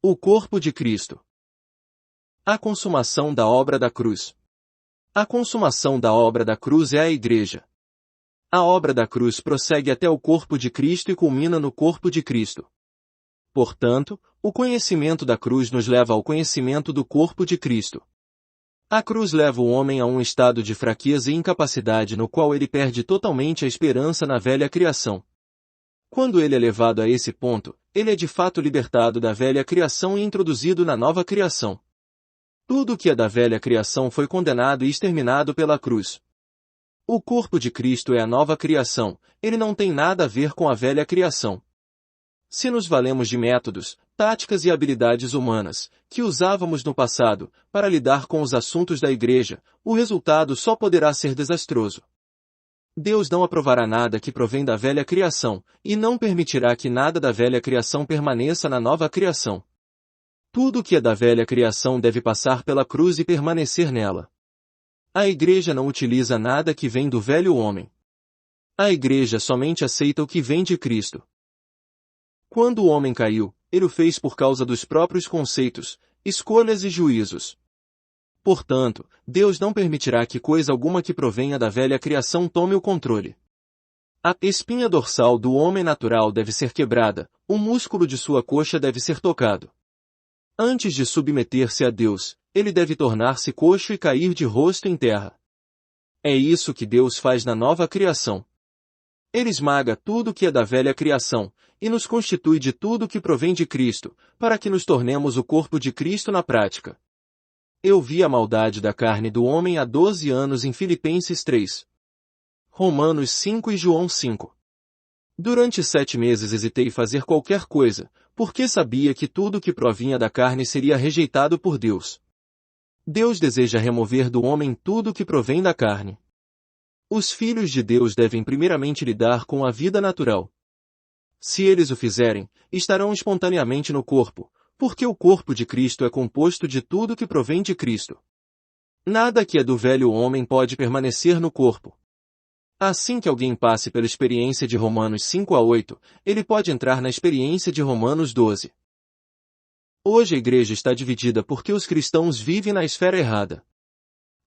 O corpo de Cristo. A consumação da obra da cruz. A consumação da obra da cruz é a Igreja. A obra da cruz prossegue até o corpo de Cristo e culmina no corpo de Cristo. Portanto, o conhecimento da cruz nos leva ao conhecimento do corpo de Cristo. A cruz leva o homem a um estado de fraqueza e incapacidade no qual ele perde totalmente a esperança na velha criação. Quando ele é levado a esse ponto, ele é de fato libertado da velha criação e introduzido na nova criação. Tudo o que é da velha criação foi condenado e exterminado pela cruz. O corpo de Cristo é a nova criação, ele não tem nada a ver com a velha criação. Se nos valemos de métodos, táticas e habilidades humanas, que usávamos no passado, para lidar com os assuntos da Igreja, o resultado só poderá ser desastroso. Deus não aprovará nada que provém da velha criação, e não permitirá que nada da velha criação permaneça na nova criação. Tudo o que é da velha criação deve passar pela cruz e permanecer nela. A Igreja não utiliza nada que vem do velho homem. A Igreja somente aceita o que vem de Cristo. Quando o homem caiu, ele o fez por causa dos próprios conceitos, escolhas e juízos. Portanto, Deus não permitirá que coisa alguma que provenha da velha criação tome o controle. A espinha dorsal do homem natural deve ser quebrada, o músculo de sua coxa deve ser tocado. Antes de submeter-se a Deus, ele deve tornar-se coxo e cair de rosto em terra. É isso que Deus faz na nova criação. Ele esmaga tudo que é da velha criação, e nos constitui de tudo que provém de Cristo, para que nos tornemos o corpo de Cristo na prática. Eu vi a maldade da carne do homem há 12 anos em Filipenses 3. Romanos 5 e João 5. Durante 7 meses hesitei em fazer qualquer coisa, porque sabia que tudo que provinha da carne seria rejeitado por Deus. Deus deseja remover do homem tudo que provém da carne. Os filhos de Deus devem primeiramente lidar com a vida natural. Se eles o fizerem, estarão espontaneamente no corpo, porque o corpo de Cristo é composto de tudo que provém de Cristo. Nada que é do velho homem pode permanecer no corpo. Assim que alguém passe pela experiência de Romanos 5 a 8, ele pode entrar na experiência de Romanos 12. Hoje a Igreja está dividida porque os cristãos vivem na esfera errada.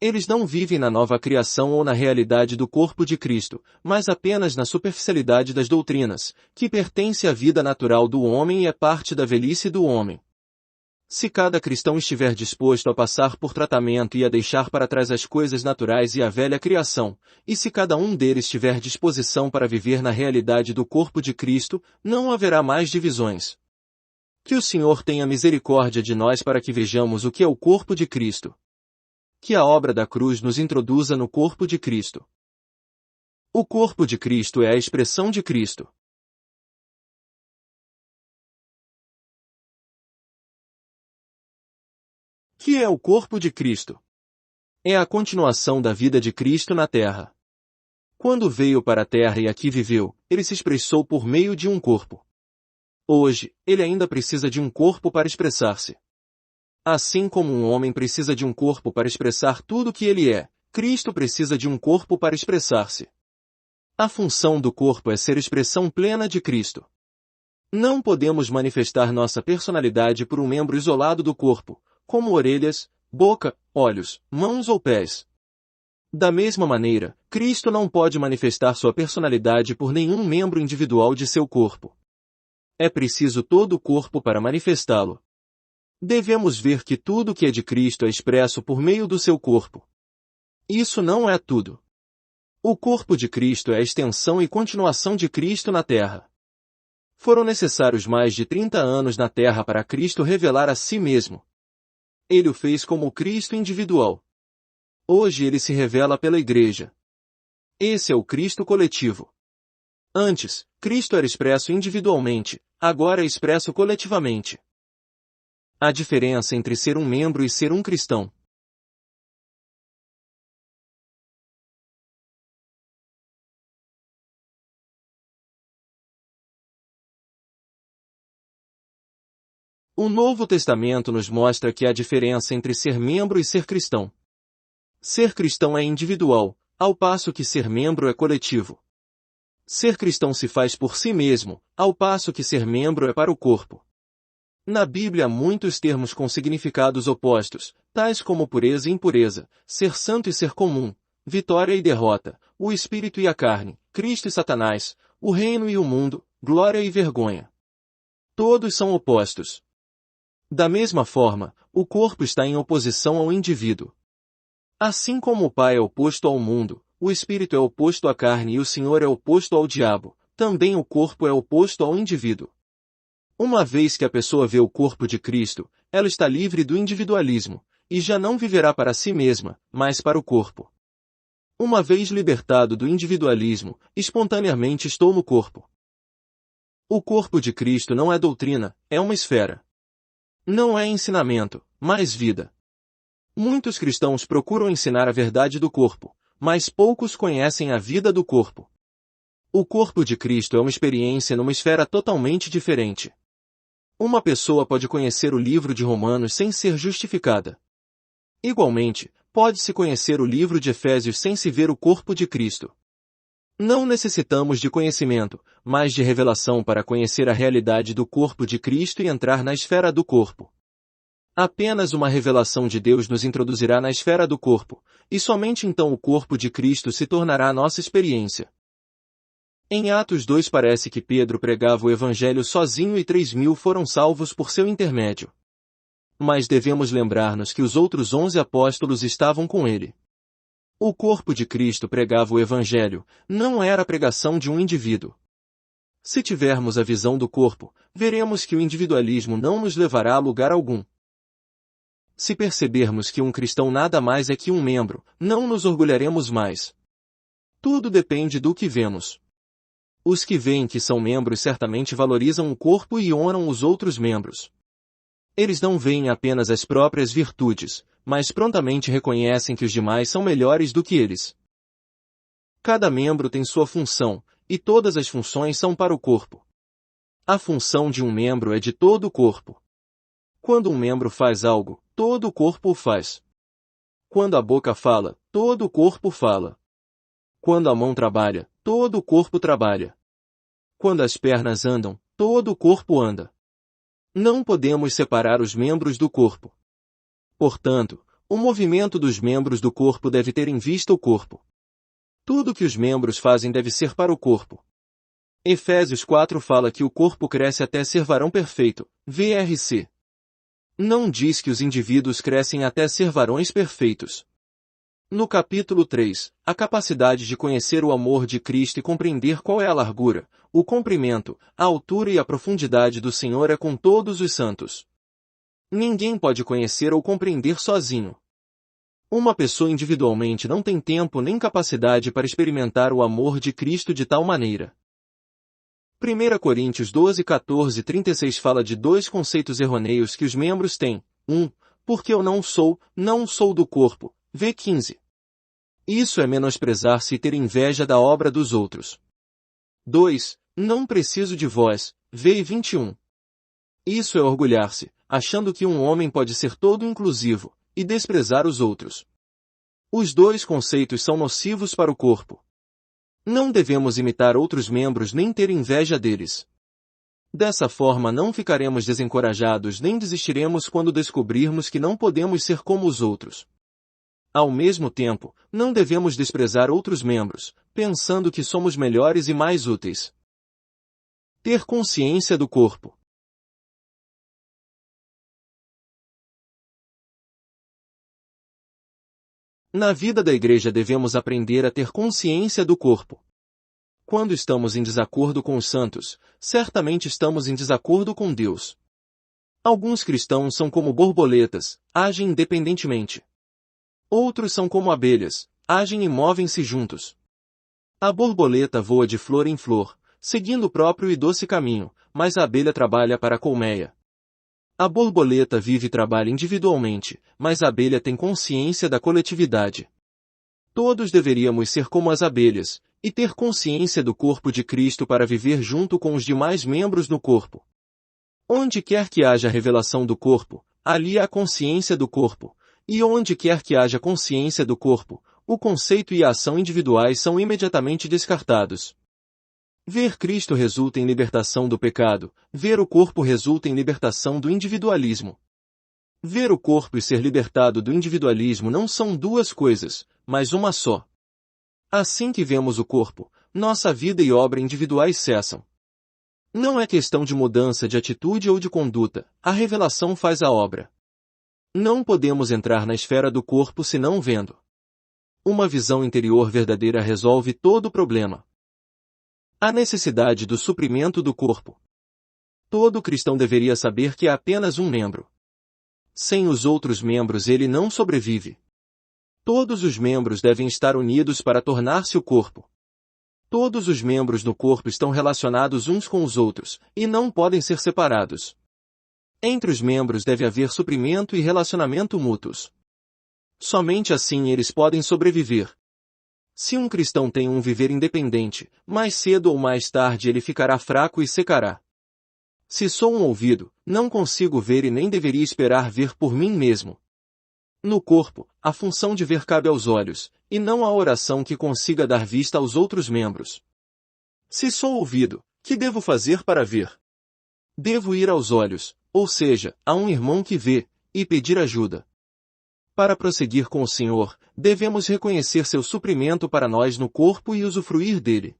Eles não vivem na nova criação ou na realidade do corpo de Cristo, mas apenas na superficialidade das doutrinas, que pertence à vida natural do homem e é parte da velhice do homem. Se cada cristão estiver disposto a passar por tratamento e a deixar para trás as coisas naturais e a velha criação, e se cada um deles tiver disposição para viver na realidade do corpo de Cristo, não haverá mais divisões. Que o Senhor tenha misericórdia de nós para que vejamos o que é o corpo de Cristo. Que a obra da cruz nos introduza no corpo de Cristo. O corpo de Cristo é a expressão de Cristo. Que é o corpo de Cristo? É a continuação da vida de Cristo na terra. Quando veio para a terra e aqui viveu, ele se expressou por meio de um corpo. Hoje, ele ainda precisa de um corpo para expressar-se. Assim como um homem precisa de um corpo para expressar tudo o que ele é, Cristo precisa de um corpo para expressar-se. A função do corpo é ser expressão plena de Cristo. Não podemos manifestar nossa personalidade por um membro isolado do corpo, como orelhas, boca, olhos, mãos ou pés. Da mesma maneira, Cristo não pode manifestar sua personalidade por nenhum membro individual de seu corpo. É preciso todo o corpo para manifestá-lo. Devemos ver que tudo que é de Cristo é expresso por meio do seu corpo. Isso não é tudo. O corpo de Cristo é a extensão e continuação de Cristo na terra. Foram necessários mais de 30 anos na terra para Cristo revelar a si mesmo. Ele o fez como o Cristo individual. Hoje ele se revela pela Igreja. Esse é o Cristo coletivo. Antes, Cristo era expresso individualmente, agora é expresso coletivamente. A diferença entre ser um membro e ser um cristão. O Novo Testamento nos mostra que há diferença entre ser membro e ser cristão. Ser cristão é individual, ao passo que ser membro é coletivo. Ser cristão se faz por si mesmo, ao passo que ser membro é para o corpo. Na Bíblia há muitos termos com significados opostos, tais como pureza e impureza, ser santo e ser comum, vitória e derrota, o espírito e a carne, Cristo e Satanás, o reino e o mundo, glória e vergonha. Todos são opostos. Da mesma forma, o corpo está em oposição ao indivíduo. Assim como o Pai é oposto ao mundo, o espírito é oposto à carne e o Senhor é oposto ao diabo, também o corpo é oposto ao indivíduo. Uma vez que a pessoa vê o corpo de Cristo, ela está livre do individualismo, e já não viverá para si mesma, mas para o corpo. Uma vez libertado do individualismo, espontaneamente estou no corpo. O corpo de Cristo não é doutrina, é uma esfera. Não é ensinamento, mas vida. Muitos cristãos procuram ensinar a verdade do corpo, mas poucos conhecem a vida do corpo. O corpo de Cristo é uma experiência numa esfera totalmente diferente. Uma pessoa pode conhecer o livro de Romanos sem ser justificada. Igualmente, pode-se conhecer o livro de Efésios sem se ver o corpo de Cristo. Não necessitamos de conhecimento, mas de revelação para conhecer a realidade do corpo de Cristo e entrar na esfera do corpo. Apenas uma revelação de Deus nos introduzirá na esfera do corpo, e somente então o corpo de Cristo se tornará a nossa experiência. Em Atos 2 parece que Pedro pregava o Evangelho sozinho e 3.000 foram salvos por seu intermédio. Mas devemos lembrar-nos que os outros 11 apóstolos estavam com ele. O corpo de Cristo pregava o Evangelho, não era a pregação de um indivíduo. Se tivermos a visão do corpo, veremos que o individualismo não nos levará a lugar algum. Se percebermos que um cristão nada mais é que um membro, não nos orgulharemos mais. Tudo depende do que vemos. Os que veem que são membros certamente valorizam o corpo e honram os outros membros. Eles não veem apenas as próprias virtudes, mas prontamente reconhecem que os demais são melhores do que eles. Cada membro tem sua função, e todas as funções são para o corpo. A função de um membro é de todo o corpo. Quando um membro faz algo, todo o corpo o faz. Quando a boca fala, todo o corpo fala. Quando a mão trabalha, todo o corpo trabalha. Quando as pernas andam, todo o corpo anda. Não podemos separar os membros do corpo. Portanto, o movimento dos membros do corpo deve ter em vista o corpo. Tudo que os membros fazem deve ser para o corpo. Efésios 4 fala que o corpo cresce até ser varão perfeito, VRC. Não diz que os indivíduos crescem até ser varões perfeitos. No capítulo 3, a capacidade de conhecer o amor de Cristo e compreender qual é a largura, o comprimento, a altura e a profundidade do Senhor é com todos os santos. Ninguém pode conhecer ou compreender sozinho. Uma pessoa individualmente não tem tempo nem capacidade para experimentar o amor de Cristo de tal maneira. 1 Coríntios 12, 14 e 36 fala de dois conceitos errôneos que os membros têm. 1. Porque eu não sou do corpo. V15. Isso é menosprezar-se e ter inveja da obra dos outros. 2. Não preciso de vós. V21. Isso é orgulhar-se, achando que um homem pode ser todo inclusivo, e desprezar os outros. Os dois conceitos são nocivos para o corpo. Não devemos imitar outros membros nem ter inveja deles. Dessa forma não ficaremos desencorajados nem desistiremos quando descobrirmos que não podemos ser como os outros. Ao mesmo tempo, não devemos desprezar outros membros, pensando que somos melhores e mais úteis. Ter consciência do corpo. Na vida da igreja devemos aprender a ter consciência do corpo. Quando estamos em desacordo com os santos, certamente estamos em desacordo com Deus. Alguns cristãos são como borboletas, agem independentemente. Outros são como abelhas, agem e movem-se juntos. A borboleta voa de flor em flor, seguindo o próprio e doce caminho, mas a abelha trabalha para a colmeia. A borboleta vive e trabalha individualmente, mas a abelha tem consciência da coletividade. Todos deveríamos ser como as abelhas, e ter consciência do corpo de Cristo para viver junto com os demais membros do corpo. Onde quer que haja revelação do corpo, ali há consciência do corpo. E onde quer que haja consciência do corpo, o conceito e a ação individuais são imediatamente descartados. Ver Cristo resulta em libertação do pecado, ver o corpo resulta em libertação do individualismo. Ver o corpo e ser libertado do individualismo não são duas coisas, mas uma só. Assim que vemos o corpo, nossa vida e obra individuais cessam. Não é questão de mudança de atitude ou de conduta, a revelação faz a obra. Não podemos entrar na esfera do corpo senão vendo. Uma visão interior verdadeira resolve todo o problema. A necessidade do suprimento do corpo. Todo cristão deveria saber que é apenas um membro. Sem os outros membros ele não sobrevive. Todos os membros devem estar unidos para tornar-se o corpo. Todos os membros do corpo estão relacionados uns com os outros, e não podem ser separados. Entre os membros deve haver suprimento e relacionamento mútuos. Somente assim eles podem sobreviver. Se um cristão tem um viver independente, mais cedo ou mais tarde ele ficará fraco e secará. Se sou um ouvido, não consigo ver e nem deveria esperar ver por mim mesmo. No corpo, a função de ver cabe aos olhos, e não a oração que consiga dar vista aos outros membros. Se sou ouvido, que devo fazer para ver? Devo ir aos olhos, ou seja, a um irmão que vê, e pedir ajuda. Para prosseguir com o Senhor, devemos reconhecer seu suprimento para nós no corpo e usufruir dele.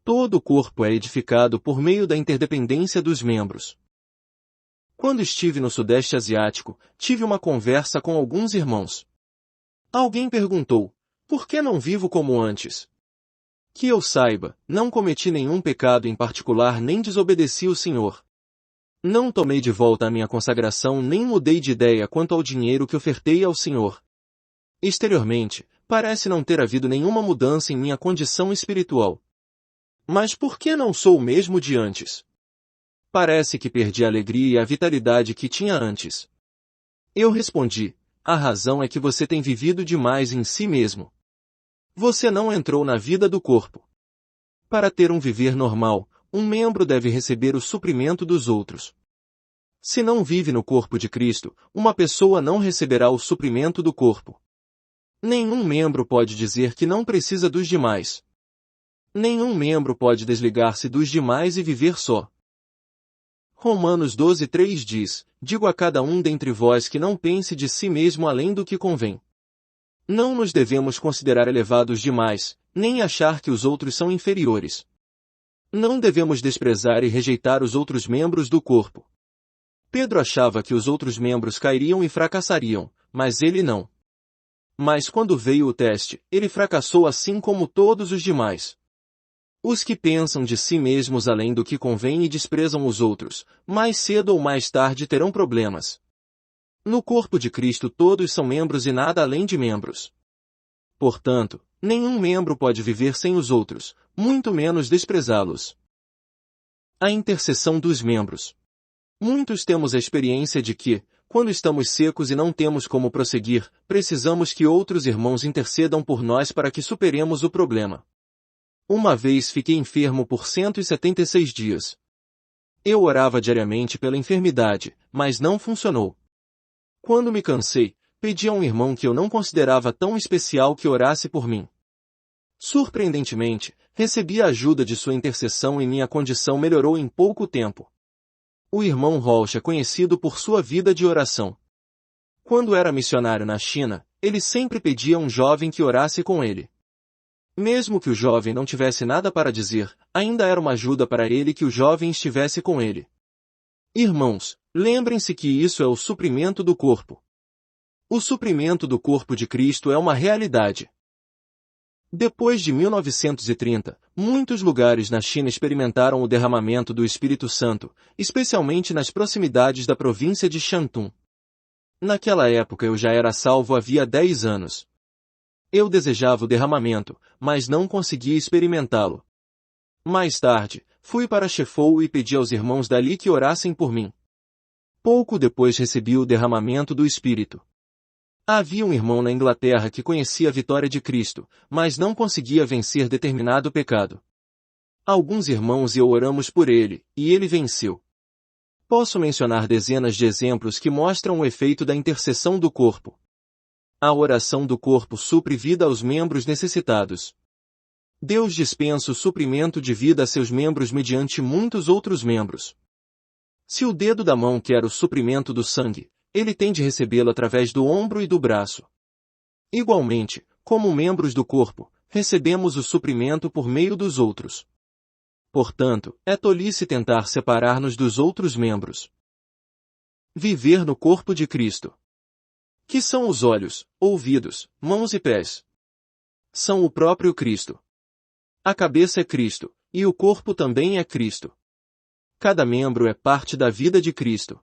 Todo o corpo é edificado por meio da interdependência dos membros. Quando estive no Sudeste Asiático, tive uma conversa com alguns irmãos. Alguém perguntou, por que não vivo como antes? Que eu saiba, não cometi nenhum pecado em particular nem desobedeci o Senhor. Não tomei de volta a minha consagração nem mudei de ideia quanto ao dinheiro que ofertei ao Senhor. Exteriormente, parece não ter havido nenhuma mudança em minha condição espiritual. Mas por que não sou o mesmo de antes? Parece que perdi a alegria e a vitalidade que tinha antes. Eu respondi, a razão é que você tem vivido demais em si mesmo. Você não entrou na vida do corpo. Para ter um viver normal, um membro deve receber o suprimento dos outros. Se não vive no corpo de Cristo, uma pessoa não receberá o suprimento do corpo. Nenhum membro pode dizer que não precisa dos demais. Nenhum membro pode desligar-se dos demais e viver só. Romanos 12:3 diz, digo a cada um dentre vós que não pense de si mesmo além do que convém. Não nos devemos considerar elevados demais, nem achar que os outros são inferiores. Não devemos desprezar e rejeitar os outros membros do corpo. Pedro achava que os outros membros cairiam e fracassariam, mas ele não. Mas quando veio o teste, ele fracassou assim como todos os demais. Os que pensam de si mesmos além do que convém e desprezam os outros, mais cedo ou mais tarde terão problemas. No corpo de Cristo todos são membros e nada além de membros. Portanto, nenhum membro pode viver sem os outros, muito menos desprezá-los. A intercessão dos membros. Muitos temos a experiência de que, quando estamos secos e não temos como prosseguir, precisamos que outros irmãos intercedam por nós para que superemos o problema. Uma vez fiquei enfermo por 176 dias. Eu orava diariamente pela enfermidade, mas não funcionou. Quando me cansei, pedi a um irmão que eu não considerava tão especial que orasse por mim. Surpreendentemente, recebi a ajuda de sua intercessão e minha condição melhorou em pouco tempo. O irmão Walsh é conhecido por sua vida de oração. Quando era missionário na China, ele sempre pedia a um jovem que orasse com ele. Mesmo que o jovem não tivesse nada para dizer, ainda era uma ajuda para ele que o jovem estivesse com ele. Irmãos, lembrem-se que isso é o suprimento do corpo. O suprimento do corpo de Cristo é uma realidade. Depois de 1930, muitos lugares na China experimentaram o derramamento do Espírito Santo, especialmente nas proximidades da província de Shantung. Naquela época eu já era salvo havia 10 anos. Eu desejava o derramamento, mas não conseguia experimentá-lo. Mais tarde, fui para Sheffield e pedi aos irmãos dali que orassem por mim. Pouco depois recebi o derramamento do Espírito. Havia um irmão na Inglaterra que conhecia a vitória de Cristo, mas não conseguia vencer determinado pecado. Alguns irmãos e eu oramos por ele, e ele venceu. Posso mencionar dezenas de exemplos que mostram o efeito da intercessão do corpo. A oração do corpo supre vida aos membros necessitados. Deus dispensa o suprimento de vida a seus membros mediante muitos outros membros. Se o dedo da mão quer o suprimento do sangue, ele tem de recebê-lo através do ombro e do braço. Igualmente, como membros do corpo, recebemos o suprimento por meio dos outros. Portanto, é tolice tentar separar-nos dos outros membros. Viver no corpo de Cristo. Que são os olhos, ouvidos, mãos e pés? São o próprio Cristo. A cabeça é Cristo, e o corpo também é Cristo. Cada membro é parte da vida de Cristo.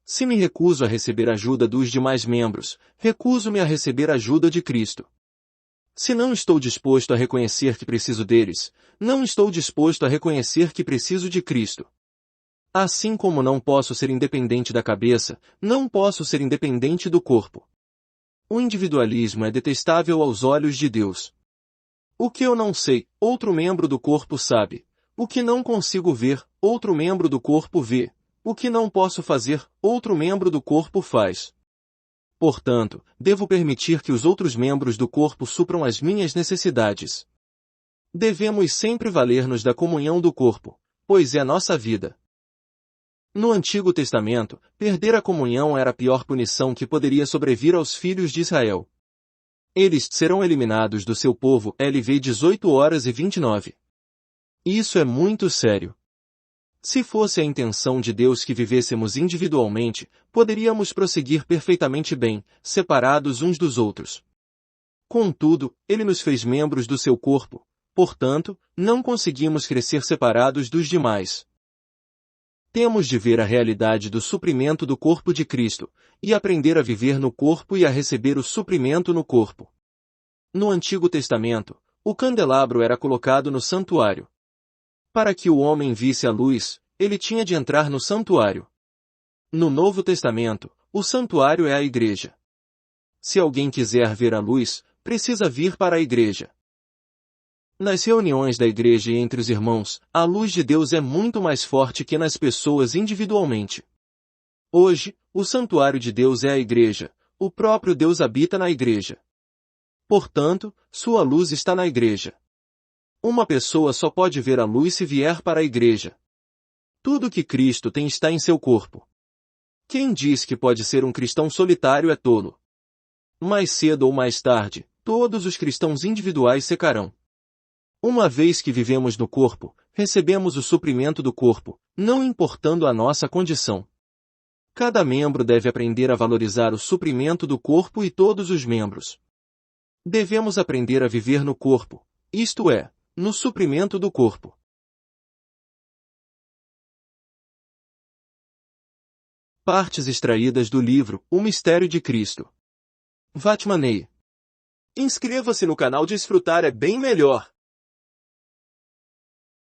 Se me recuso a receber ajuda dos demais membros, recuso-me a receber ajuda de Cristo. Se não estou disposto a reconhecer que preciso deles, não estou disposto a reconhecer que preciso de Cristo. Assim como não posso ser independente da cabeça, não posso ser independente do corpo. O individualismo é detestável aos olhos de Deus. O que eu não sei, outro membro do corpo sabe. O que não consigo ver, outro membro do corpo vê. O que não posso fazer, outro membro do corpo faz. Portanto, devo permitir que os outros membros do corpo supram as minhas necessidades. Devemos sempre valer-nos da comunhão do corpo, pois é nossa vida. No Antigo Testamento, perder a comunhão era a pior punição que poderia sobrevir aos filhos de Israel. Eles serão eliminados do seu povo. LV 18:29. Isso é muito sério. Se fosse a intenção de Deus que vivêssemos individualmente, poderíamos prosseguir perfeitamente bem, separados uns dos outros. Contudo, Ele nos fez membros do seu corpo, portanto, não conseguimos crescer separados dos demais. Temos de ver a realidade do suprimento do corpo de Cristo, e aprender a viver no corpo e a receber o suprimento no corpo. No Antigo Testamento, o candelabro era colocado no santuário. Para que o homem visse a luz, ele tinha de entrar no santuário. No Novo Testamento, o santuário é a igreja. Se alguém quiser ver a luz, precisa vir para a igreja. Nas reuniões da igreja e entre os irmãos, a luz de Deus é muito mais forte que nas pessoas individualmente. Hoje, o santuário de Deus é a igreja, o próprio Deus habita na igreja. Portanto, sua luz está na igreja. Uma pessoa só pode ver a luz se vier para a igreja. Tudo que Cristo tem está em seu corpo. Quem diz que pode ser um cristão solitário é tolo. Mais cedo ou mais tarde, todos os cristãos individuais secarão. Uma vez que vivemos no corpo, recebemos o suprimento do corpo, não importando a nossa condição. Cada membro deve aprender a valorizar o suprimento do corpo e todos os membros. Devemos aprender a viver no corpo, isto é, no suprimento do corpo. Partes extraídas do livro O Mistério de Cristo. Vatmanei. Inscreva-se no canal. Desfrutar é bem melhor.